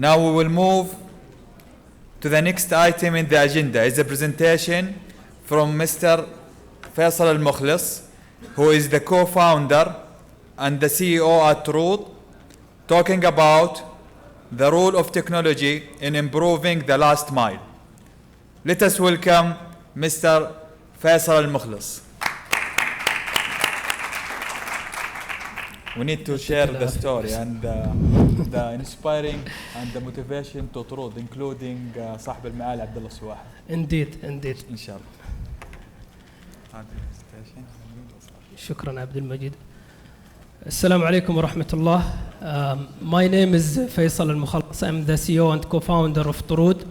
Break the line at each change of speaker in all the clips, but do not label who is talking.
Now we will move to the next item in the agenda. Is a presentation from Mr. Faisal Al-Mukhlis, who is the co-founder and the CEO at Root, talking about the role of technology in improving the last mile. Let us welcome Mr. Faisal Al-Mukhlis. We need to share the story and the inspiring and the motivation to Root, including صاحب المعالي عبد الله السواحي.
Indeed.
إن شاء الله.
شكرا عبد المجيد. السلام عليكم ورحمة الله. My name is Faisal Al-Mukhlis. I'm the CEO and co-founder of Root.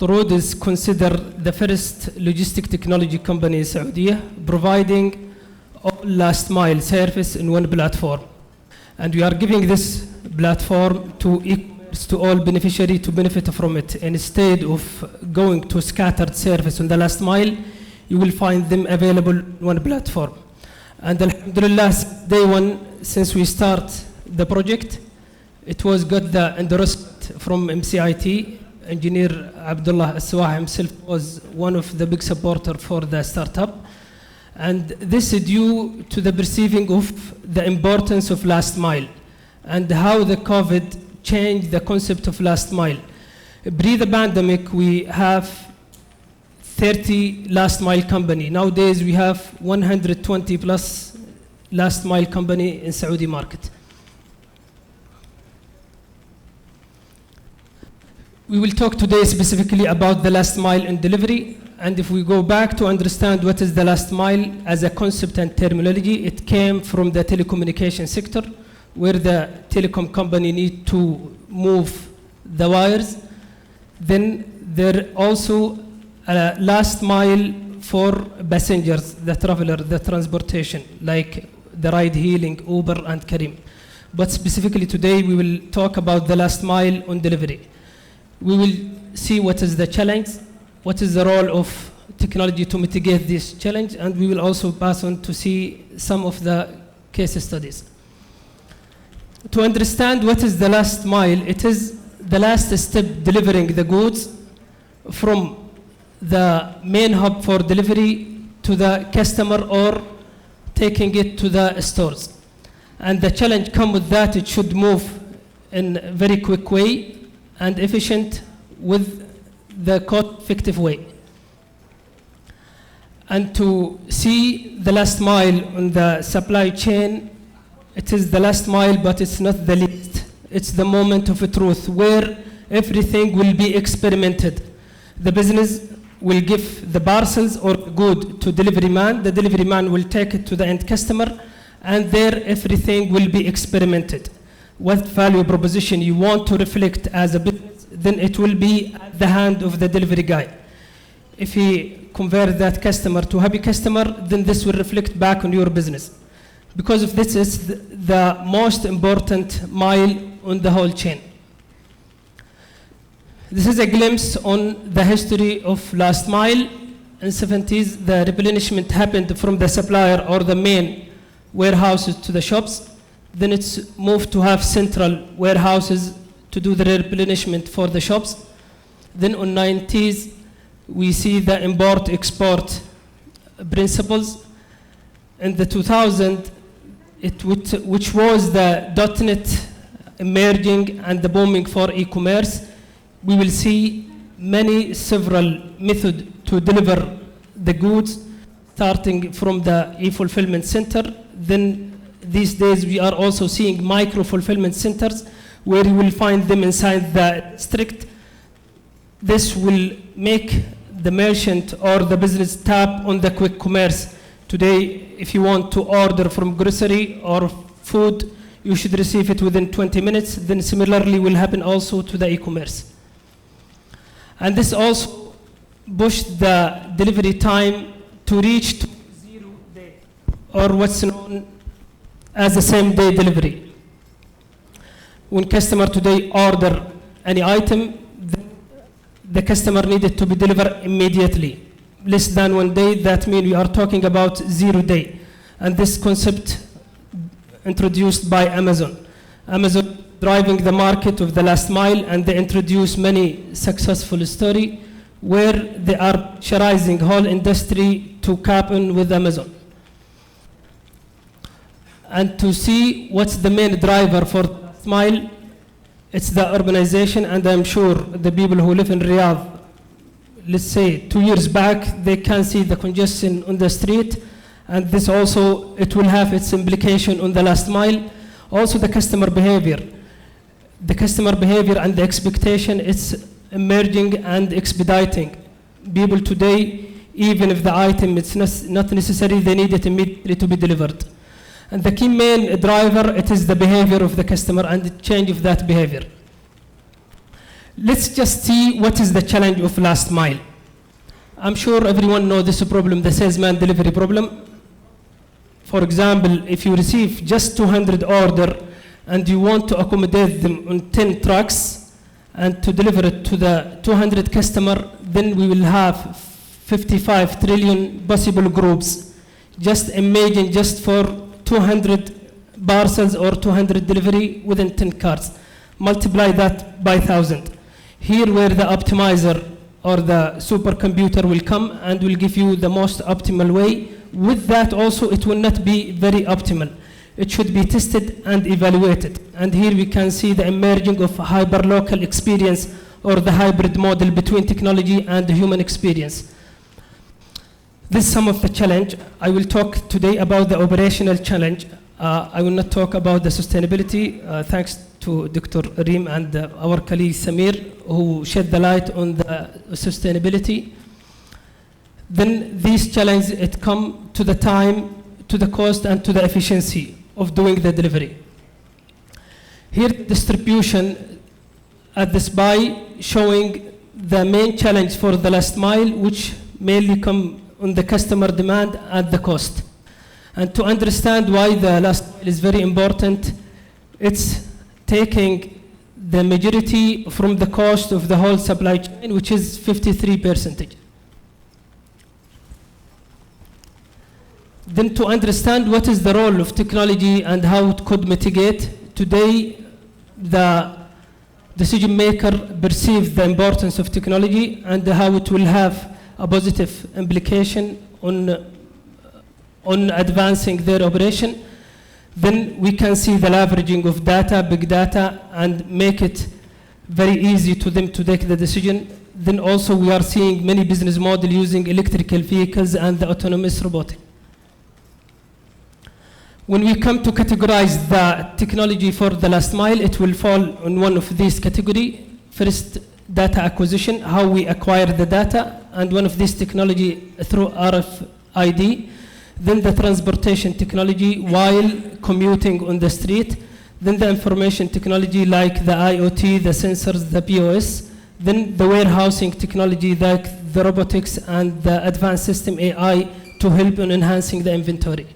Root is considered the first logistic technology company in Saudi, providing all last mile service in one platform. And we are giving this platform to e-commerce to all beneficiaries to benefit from it. Instead of going to scattered service on the last mile, you will find them available on one platform. And alhamdulillah, day one, since we start the project, it was got the endorsement from MCIT. Engineer Abdullah Al-Swahi himself was one of the big supporters for the startup. And this is due to the perceiving of the importance of last mile and how the COVID changed the concept of last mile. Pre the pandemic, we have 30 last mile company. Nowadays, we have 120 plus last mile company in Saudi market. We will talk today specifically about the last mile in delivery. And if we go back to understand what is the last mile as a concept and terminology, it came from the telecommunication sector, where the telecom company need to move the wires. Then there also a last mile for passengers, the traveler, the transportation, like the ride hailing, Uber and Kareem. But specifically today, we will talk about the last mile on delivery. We will see what is the challenge, what is the role of technology to mitigate this challenge, and we will also pass on to see some of the case studies. To understand what is the last mile, it is the last step delivering the goods from the main hub for delivery to the customer or taking it to the stores. And the challenge comes with that, it should move in a very quick way and efficient with the cost-effective way. And to see the last mile on the supply chain, it is the last mile, but it's not the least. It's the moment of truth where everything will be experimented. The business will give the parcels or good to delivery man. The delivery man will take it to the end customer, and there everything will be experimented. What value proposition you want to reflect as a business, then it will be at the hand of the delivery guy. If he convert that customer to happy customer, then this will reflect back on your business. Because of this is the most important mile on the whole chain. This is a glimpse on the history of last mile. In the 70s, the replenishment happened from the supplier or the main warehouses to the shops. Then it's moved to have central warehouses to do the replenishment for the shops. Then in the 90s, we see the import-export principles. In the 2000, which was the .NET emerging and the booming for e-commerce, we will see several methods to deliver the goods, starting from the e-fulfillment center. Then these days, we are also seeing micro-fulfillment centers where you will find them inside the district. This will make the merchant or the business tap on the quick commerce. Today, if you want to order from grocery or food, you should receive it within 20 minutes. Then similarly will happen also to the e-commerce. And this also pushed the delivery time to reach to 0 day, or what's known as the same day delivery. When customer today order any item, the customer needed to be delivered immediately. Less than 1 day, that means we are talking about 0 day. And this concept introduced by Amazon. Amazon driving the market of the last mile, and they introduce many successful story where they are pressurizing whole industry to cap in with Amazon. And to see what's the main driver for last mile, it's the urbanization, and I'm sure the people who live in Riyadh, let's say 2 years back, they can see the congestion on the street, and this also, it will have its implication on the last mile. Also the customer behavior. The customer behavior and the expectation, it's emerging and expediting. People today, even if the item it's not necessary, they need it immediately to be delivered. And the key main driver, it is the behavior of the customer and the change of that behavior. Let's just see what is the challenge of last mile. I'm sure everyone knows this problem, the salesman delivery problem. For example, if you receive just 200 orders and you want to accommodate them on 10 trucks and to deliver it to the 200 customer, then we will have 55 trillion possible groups. Just imagine just for 200 parcels or 200 delivery within 10 cars. Multiply that by 1,000. Here where the optimizer or the supercomputer will come and will give you the most optimal way. With that also, it will not be very optimal. It should be tested and evaluated. And here we can see the emerging of hyperlocal experience or the hybrid model between technology and the human experience. This is some of the challenge. I will talk today about the operational challenge. I will not talk about the sustainability. Thanks to Dr. Reem and our colleague Samir, who shed the light on the sustainability. Then these challenges, it come to the time, to the cost, and to the efficiency of doing the delivery. Here, distribution at this by showing the main challenge for the last mile, which mainly come on the customer demand and the cost. And to understand why the last mile is very important, it's taking the majority from the cost of the whole supply chain, which is 53%. Then to understand what is the role of technology and how it could mitigate, today the decision maker perceives the importance of technology and how it will have a positive implication on advancing their operation. Then we can see the leveraging of data, big data, and make it very easy to them to take the decision. Then also we are seeing many business models using electrical vehicles and the autonomous robotic. When we come to categorize the technology for the last mile, it will fall on one of these categories. First, data acquisition, how we acquire the data, and one of these technology through RFID. Then the transportation technology while commuting on the street. Then the information technology like the IoT, the sensors, the POS. Then the warehousing technology like the robotics and the advanced system AI to help in enhancing the inventory.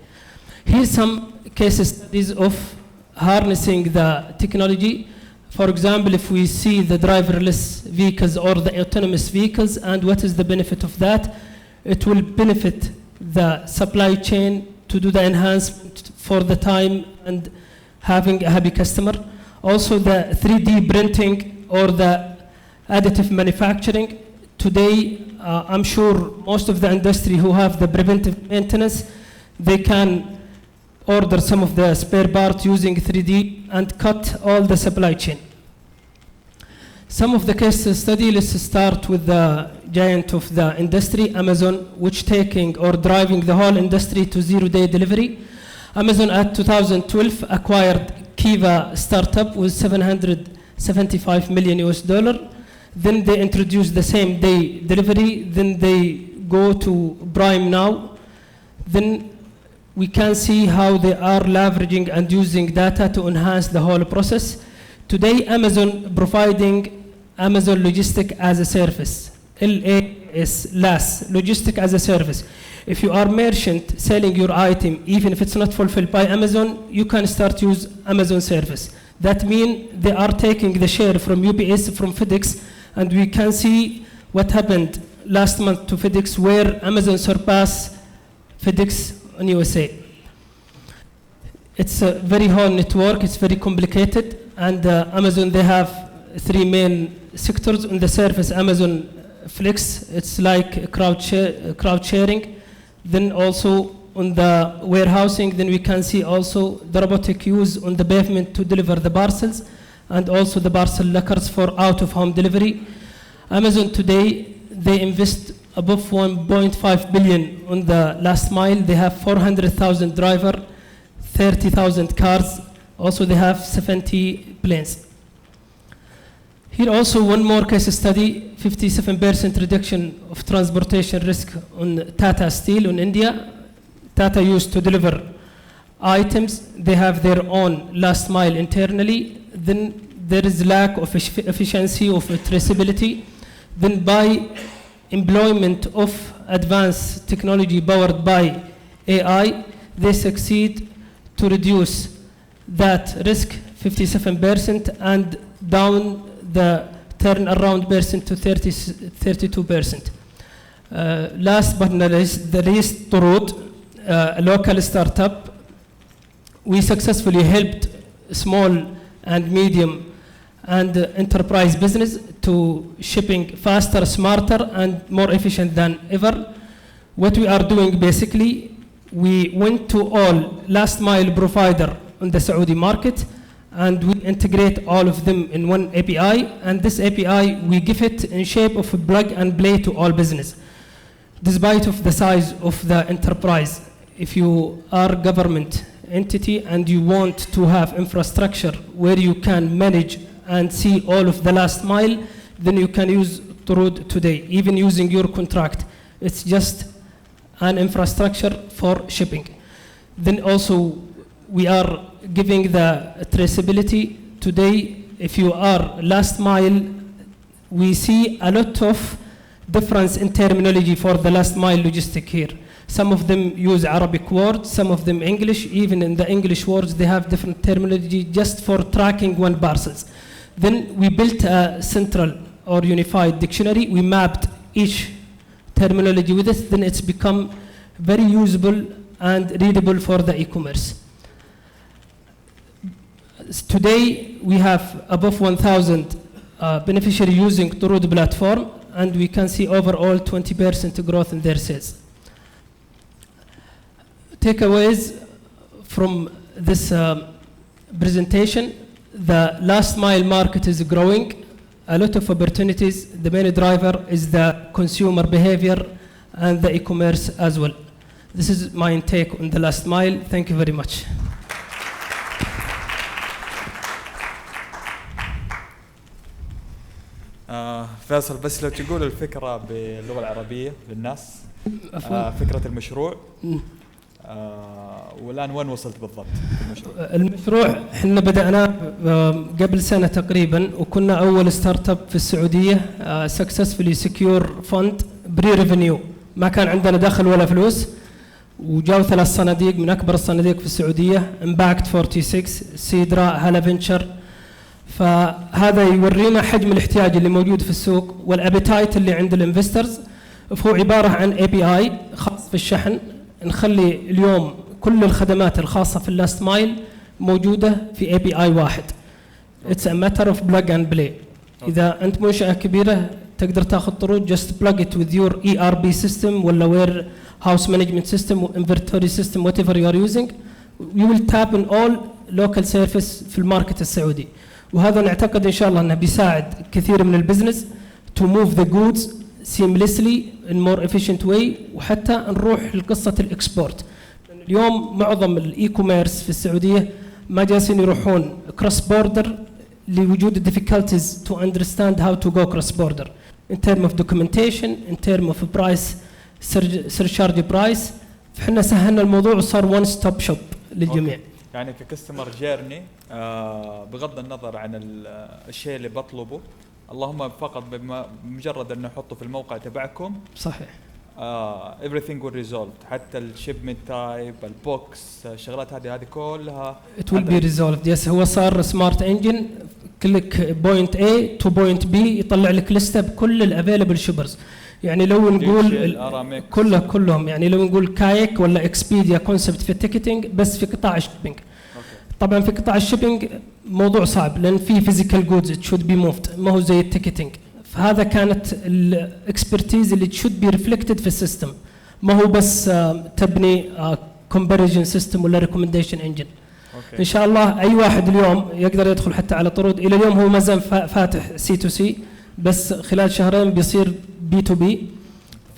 Here's some case studies of harnessing the technology. For example, if we see the driverless vehicles or the autonomous vehicles and what is the benefit of that, it will benefit the supply chain to do the enhancement for the time and having a happy customer. Also the 3D printing or the additive manufacturing. Today, I'm sure most of the industry who have the preventive maintenance, they can order some of the spare parts using 3D and cut all the supply chain. Some of the case study, let's start with the giant of the industry, Amazon, which taking or driving the whole industry to zero-day delivery. Amazon at 2012 acquired Kiva startup with $775 million US. Then they introduced the same day delivery. Then they go to Prime now. Then we can see how they are leveraging and using data to enhance the whole process. Today, Amazon providing Amazon Logistic as a Service, LAS, Logistic as a Service. If you are merchant selling your item, even if it's not fulfilled by Amazon, you can start use Amazon service. That means they are taking the share from UPS, from FedEx, and we can see what happened last month to FedEx, where Amazon surpassed FedEx in USA. It's a very hard network, it's very complicated, And Amazon, they have three main sectors. On the surface, Amazon Flex, it's like crowd sharing. Then also on the warehousing, then we can see also the robotic queues on the pavement to deliver the parcels, and also the parcel lockers for out-of-home delivery. Amazon today, they invest above 1.5 billion on the last mile. They have 400,000 drivers, 30,000 cars. Also, they have 70 planes. Here also one more case study, 57% reduction of transportation risk on Tata Steel in India. Tata used to deliver items. They have their own last mile internally. Then there is lack of efficiency of traceability. Then by employment of advanced technology powered by AI, they succeed to reduce that risk 57% and down the turnaround percent to 32%. Last but not least, the least طرود, a local startup. We successfully helped small and medium and enterprise business to shipping faster, smarter, and more efficient than ever. What we are doing basically, we went to all last mile provider on the Saudi market, and we integrate all of them in one API, and this API, we give it in shape of a plug and play to all business. Despite of the size of the enterprise, if you are a government entity and you want to have infrastructure where you can manage and see all of the last mile, then you can use Turud today, even using your contract. It's just an infrastructure for shipping. Then also, we are giving the traceability today. If you are last mile, we see a lot of difference in terminology for the last mile logistic here. Some of them use Arabic words, some of them English. Even in the English words, they have different terminology just for tracking one parcels. Then we built a central or unified dictionary. We mapped each terminology with it. Then it's become very usable and readable for the e-commerce. Today, we have above 1,000 beneficiaries using Turud platform, and we can see overall 20% growth in their sales. Takeaways from this presentation: the last mile market is growing, a lot of opportunities. The main driver is the consumer behavior and the e-commerce as well. This is my take on the last mile. Thank you very much.
فيصل، بس لو تقول الفكرة باللغة العربية للناس. فكرة المشروع. والآن وين وصلت بالضبط في المشروع؟
المشروع احنا بدأناه قبل سنة تقريبا، وكنا أول ستارت اب في السعودية successfully secure fund pre-revenue. ما كان عندنا دخل ولا فلوس، وجاوا 3 صناديق من أكبر الصناديق في السعودية، Impact 46، سيدرا، هلا فينشر. فهذا يورينا حجم الاحتياج اللي موجود في السوق والابيتايت اللي عند الانفسترز. فهو عبارة عن API خاص في الشحن. نخلي اليوم كل الخدمات الخاصة في اللاست مايل موجودة في API واحد. It's a matter of plug and play. إذا أنت منشأة كبيرة تقدر تاخذ طرود just plug it with your ERP system ولا warehouse management system inventory system whatever you are using. You will tap in all local service في الماركت السعودي. وهذا نعتقد إن شاء الله أنه بيساعد كثير من البزنس to move the goods seamlessly in more efficient way، وحتى نروح لقصة الإكسبورت. اليوم معظم الإي كوميرس في السعودية ما جالسين يروحون cross border لوجود difficulties to understand how to go cross border in terms of documentation, in terms of price, surcharge price. فإحنا سهلنا الموضوع وصار one stop shop للجميع.
يعني ككستمر جيرني بغض النظر عن الشيء اللي بطلبه، اللهم فقط بمجرد انه احطه في الموقع تبعكم
صحيح
everything will resolved، حتى الشيبمنت تايب، البوكس، الشغلات هذه كلها
it will be resolved. yes هو صار سمارت انجن، كليك بوينت A to بوينت B يطلع لك لسته بكل الافيلبل شيبرز. يعني لو نقول كلهم، يعني لو نقول كايك ولا اكسبيديا كونسبت في التيكتينج بس في قطاع الشيبينج. طبعا في قطاع الشيبينج موضوع صعب لان في فيزيكال جودز it should be moved ما هو زي التيكتينج. فهذا كانت الاكسبرتيز اللي should be reflected في السيستم، ما هو بس تبني comparison system ولا recommendation engine. ان شاء الله اي واحد اليوم يقدر يدخل حتى على طرود. الى اليوم هو ما زال فاتح سي تو سي، بس خلال شهرين بيصير بي تو بي.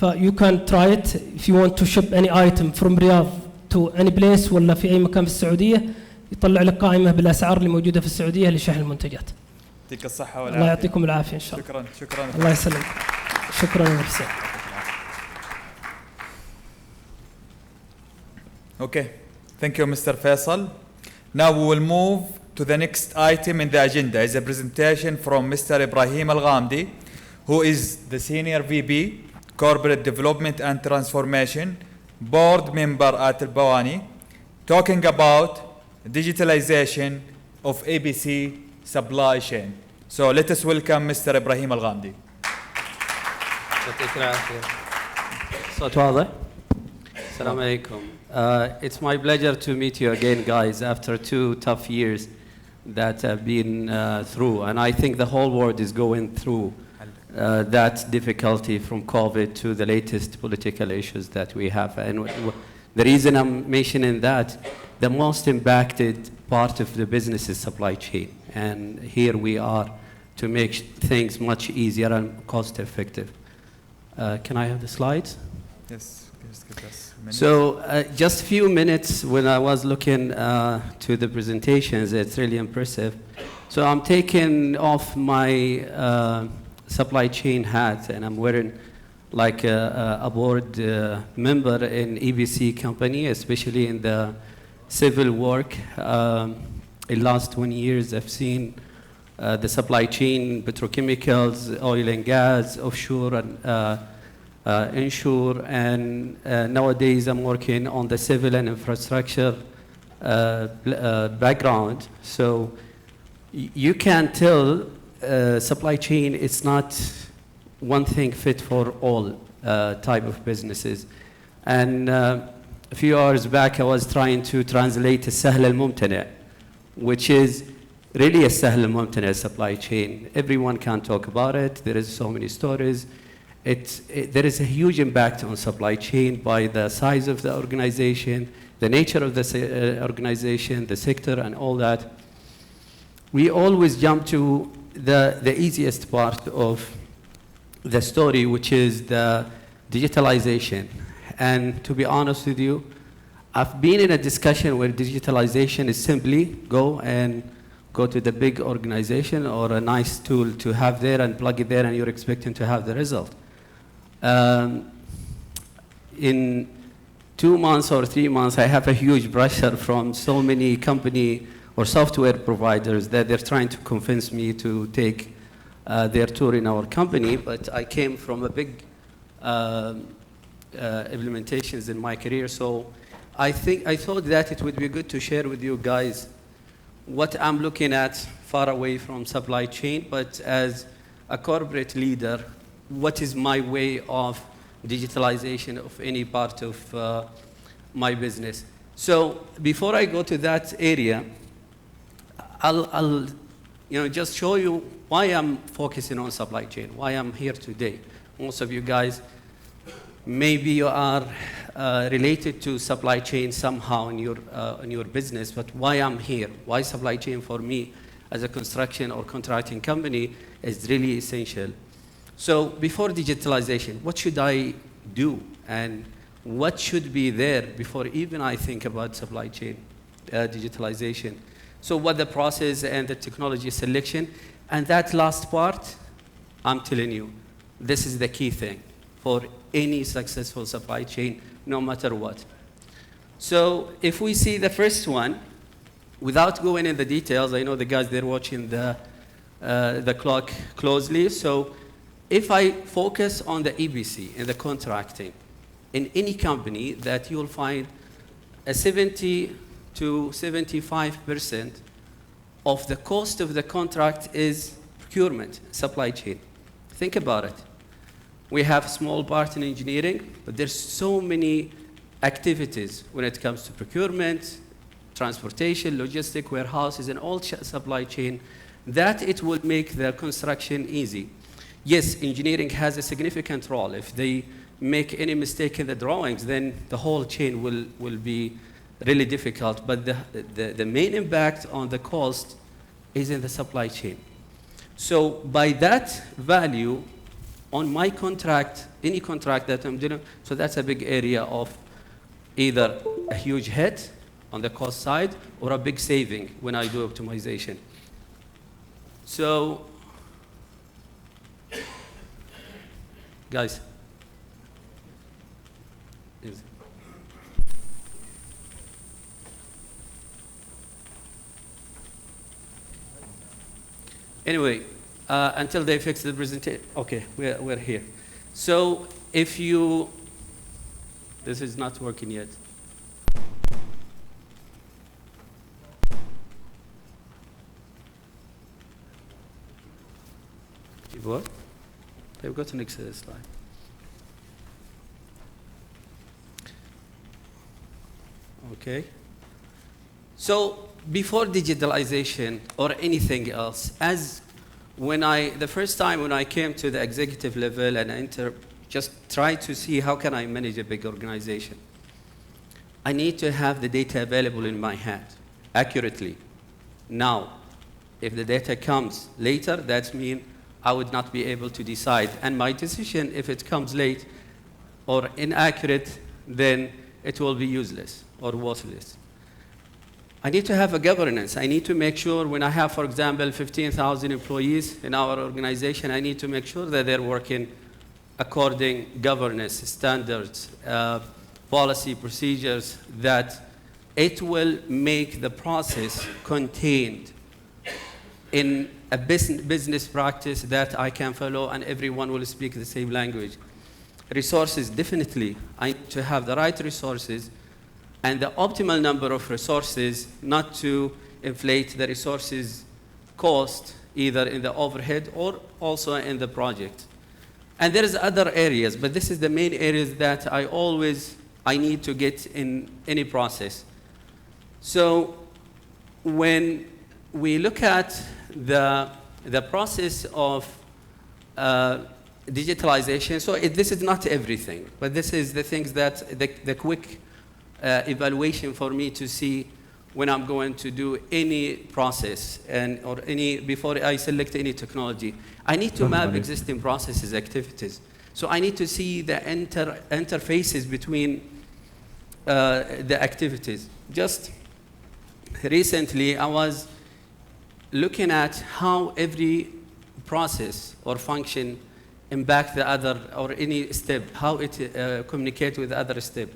ف you can try it if you want to ship any item from رياض to any place ولا في اي مكان في السعوديه، يطلع لك قائمه بالاسعار اللي موجوده في السعوديه لشحن المنتجات.
يعطيك الصحه والعافيه.
الله يعطيكم العافيه ان شاء الله.
شكرا.
الله يسلمك. شكرا يا حسين.
Okay, thank you, Mr. Faisal. Now we will move to the next item in the agenda. Is a presentation from Mr. Ibrahim Al-Ghamdi, who is the Senior VP, Corporate Development and Transformation, Board Member at Al-Bawani, talking about digitalization of ABC supply chain. So let us welcome Mr. Ibrahim Al-Ghamdi.
يعطيك العافية. صوت واضح؟ السلام عليكم. It's my pleasure to meet you again, guys, after 2 tough years that I've been through. And I think the whole world is going through that difficulty from COVID to the latest political issues that we have. And the reason I'm mentioning that, the most impacted part of the business is supply chain. And here we are to make things much easier and cost effective. Can I have the slides?
Yes, just give us a minute.
So just a few minutes when I was looking to the presentations, it's really impressive. So I'm taking off my supply chain hat and I'm wearing like a board member in EBC company, especially in the civil work. In last 20 years, I've seen the supply chain, petrochemicals, oil and gas, offshore and inshore, and nowadays I'm working on the civil and infrastructure background. So you can tell supply chain is not one thing fit for all type of businesses. And a few hours back I was trying to translate السهل الممتنع, which is really a سهل الممتنع supply chain. Everyone can talk about it. There is so many stories. There is a huge impact on supply chain by the size of the organization, the nature of the organization, the sector, and all that. We always jump to the easiest part of the story, which is the digitalization. And to be honest with you, I've been in a discussion where digitalization is simply go to the big organization or a nice tool to have there and plug it there and you're expecting to have the result. In 2 months or 3 months, I have a huge pressure from so many company or software providers that they're trying to convince me to take their tour in our company. But I came from a big implementations in my career, so I thought that it would be good to share with you guys what I'm looking at far away from supply chain, but as a corporate leader, what is my way of digitalization of any part of my business. So before I go to that area, I'll just show you why I'm focusing on supply chain, why I'm here today. Most of you guys, maybe you are related to supply chain somehow in your business, but why I'm here, why supply chain for me as a construction or contracting company is really essential. So before digitalization, what should I do and what should be there before even I think about supply chain digitalization? So what the process and the technology selection, and that last part, I'm telling you, this is the key thing for any successful supply chain, no matter what. So if we see the first one, without going in the details, I know the guys, they're watching the clock closely. So if I focus on the EBC and the contracting, in any company that you'll find a 70 to 75% of the cost of the contract is procurement, supply chain. Think about it. We have a small part in engineering, but there's so many activities when it comes to procurement, transportation, logistic, warehouses, and all supply chain, that it will make the construction easy. Yes, engineering has a significant role. If they make any mistake in the drawings, then the whole chain will be really difficult. But the main impact on the cost is in the supply chain. So by that value, on my contract, any contract that I'm doing, so that's a big area of either a huge hit on the cost side or a big saving when I do optimization. So, guys. Anyway, until they fix the presentation, okay, we're here. So if you, this is not working yet. What? They've got an Excel slide. Okay. So before digitalization or anything else, the first time when I came to the executive level and just try to see how can I manage a big organization, I need to have the data available in my hand accurately. Now, if the data comes later, that means I would not be able to decide. And my decision, if it comes late or inaccurate, then it will be useless or worthless. I need to have a governance. I need to make sure when I have, for example, 15,000 employees in our organization, I need to make sure that they're working according governance, standards, policy, procedures, that it will make the process contained in a business practice that I can follow and everyone will speak the same language. Resources, definitely. I need to have the right resources and the optimal number of resources, not to inflate the resources cost either in the overhead or also in the project. And there is other areas, but this is the main areas that I need to get in any process. So when we look at the process of digitalization, so this is not everything, but this is the things that the quick evaluation for me to see when I'm going to do any process before I select any technology. I need to map existing processes, activities. So I need to see the interfaces between the activities. Just recently, I was looking at how every process or function impact the other or any step, how it communicates with the other step.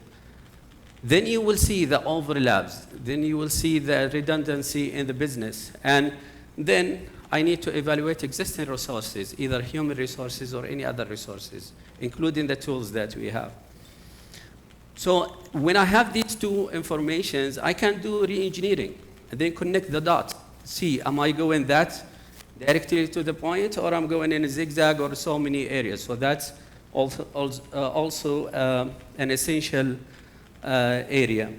Then you will see the overlaps. Then you will see the redundancy in the business. And then I need to evaluate existing resources, either human resources or any other resources, including the tools that we have. So when I have these two informations, I can do re-engineering and then connect the dots. See, am I going that directly to the point or I'm going in a zigzag or so many areas? So that's also an essential area.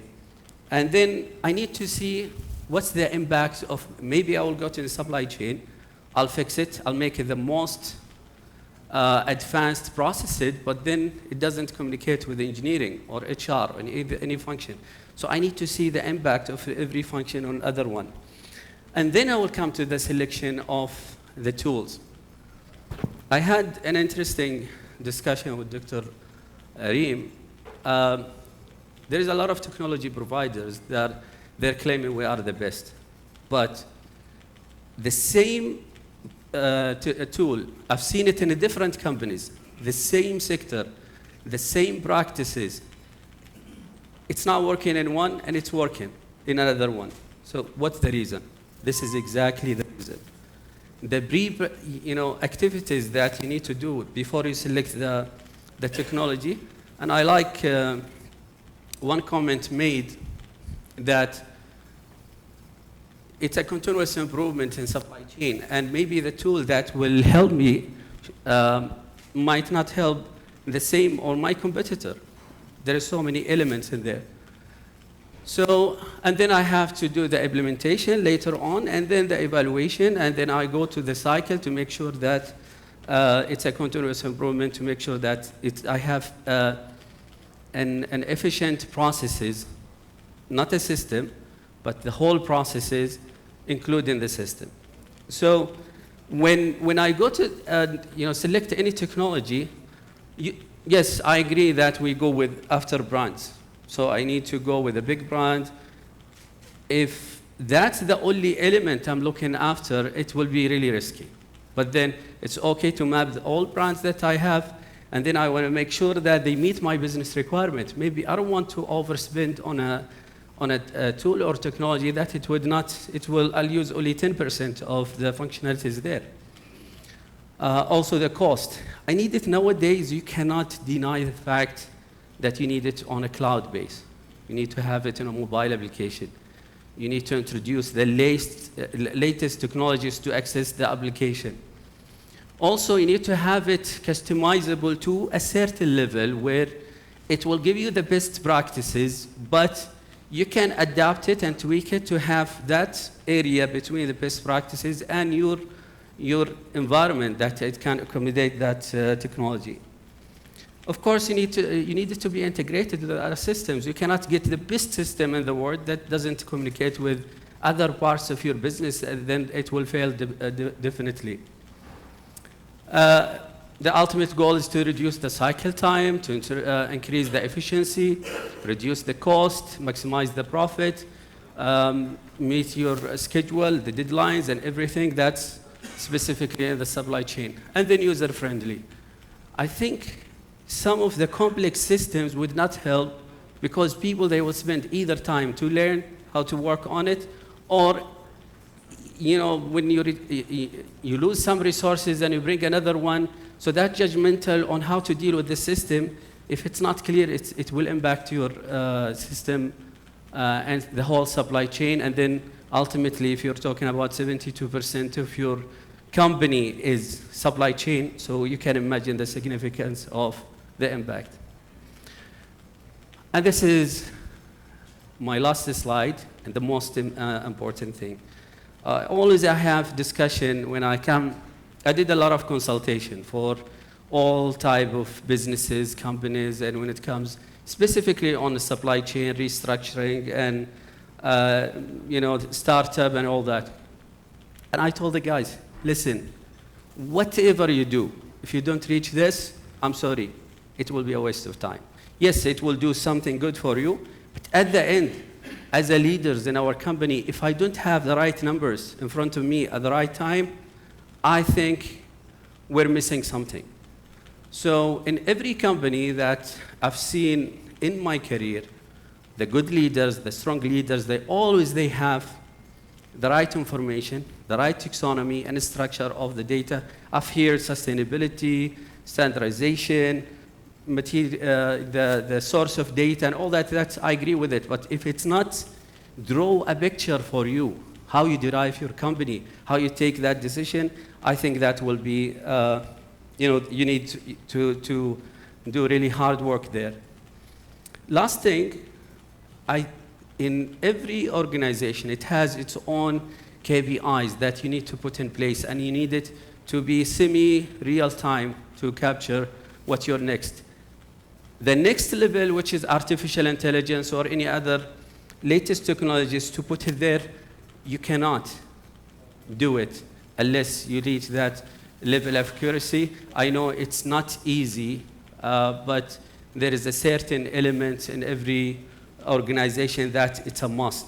And then I need to see what's the impact of, maybe I will go to the supply chain, I'll fix it, I'll make it the most advanced process, but then it doesn't communicate with engineering or HR or any function. So I need to see the impact of every function on other one. And then I will come to the selection of the tools. I had an interesting discussion with Dr. Reem. There is a lot of technology providers that they're claiming we are the best. But the same tool, I've seen it in different companies, the same sector, the same practices. It's not working in one and it's working in another one. So what's the reason? This is exactly the reason. The brief, activities that you need to do before you select the technology. And I like one comment made that it's a continuous improvement in supply chain, and maybe the tool that will help me might not help the same or my competitor. There are so many elements in there. So, and then I have to do the implementation later on, and then the evaluation, and then I go to the cycle to make sure that it's a continuous improvement, to make sure that I have an efficient processes, not a system, but the whole processes, including the system. So when I go to select any technology, yes, I agree that we go with after brands. So I need to go with a big brand. If that's the only element I'm looking after, it will be really risky. But then it's okay to map all brands that I have, and then I want to make sure that they meet my business requirement. Maybe I don't want to overspend on a tool or technology that I'll use only 10% of the functionalities there. Also the cost. I need it nowadays. You cannot deny the fact that you need it on a cloud base. You need to have it in a mobile application. You need to introduce the latest technologies to access the application. Also, you need to have it customizable to a certain level where it will give you the best practices, but you can adapt it and tweak it to have that area between the best practices and your environment that it can accommodate that technology. Of course, you need it to be integrated with other systems. You cannot get the best system in the world that doesn't communicate with other parts of your business, and then it will fail definitely. The ultimate goal is to reduce the cycle time, to increase the efficiency, reduce the cost, maximize the profit, meet your schedule, the deadlines, and everything that's specifically in the supply chain, and then user-friendly. I think some of the complex systems would not help because people, they will spend either time to learn how to work on it, or when you lose some resources and you bring another one, so that judgmental on how to deal with the system, if it's not clear, it will impact your system and the whole supply chain. And then ultimately, if you're talking about 72% of your company is supply chain, so you can imagine the significance of the impact. And this is my last slide and the most important thing. Always I have discussion when I come. I did a lot of consultation for all type of businesses, companies, and when it comes specifically on the supply chain restructuring and startup and all that. And I told the guys, listen, whatever you do, if you don't reach this, I'm sorry, it will be a waste of time. Yes, it will do something good for you, but at the end, as a leaders in our company, if I don't have the right numbers in front of me at the right time, I think we're missing something. So in every company that I've seen in my career, the good leaders, the strong leaders, they have the right information, the right taxonomy and structure of the data. I've heard sustainability, standardization, the source of data and all that, I agree with it. But if it's not draw a picture for you, how you derive your company, how you take that decision, I think that will be, you need to do really hard work there. Last thing, in every organization, it has its own KPIs that you need to put in place, and you need it to be semi-real time to capture what you're next. The next level, which is artificial intelligence or any other latest technologies, to put it there, you cannot do it unless you reach that level of accuracy. I know it's not easy, but there is a certain element in every organization that it's a must.